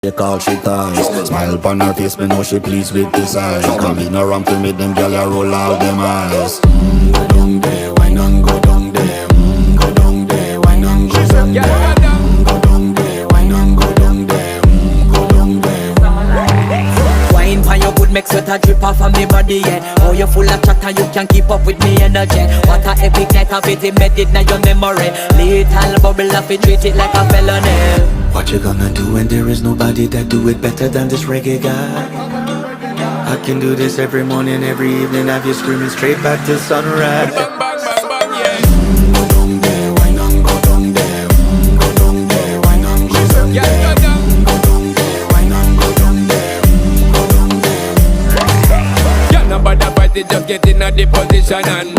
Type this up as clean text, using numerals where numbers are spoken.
They call she ties. Smile upon her face, me know she pleased with this eyes. Come in around to meet them girl, you roll out them eyes. Go down there, why not go down there? Go down there, why not go down there? Go down there, why not go down there? Go down there. Wine pan your good, make sweat a drip off of me body, yeah. Oh, you full of chatter, you can keep up with me energy. What a epic night of it, embedded in your memory. Little bubble of it, treat it like a felony. What you gonna do when there is nobody that do it better than this reggae guy? I can do this every morning, every evening, have you screaming straight back to sunrise. Bang, bang, bang, bang, yeah. Go down there, why not go down there? Go down there, why not go down there? Yeah, go down. Go down there, why not go down there? Go down there. Yeah, nobody fight it, just get in a the position and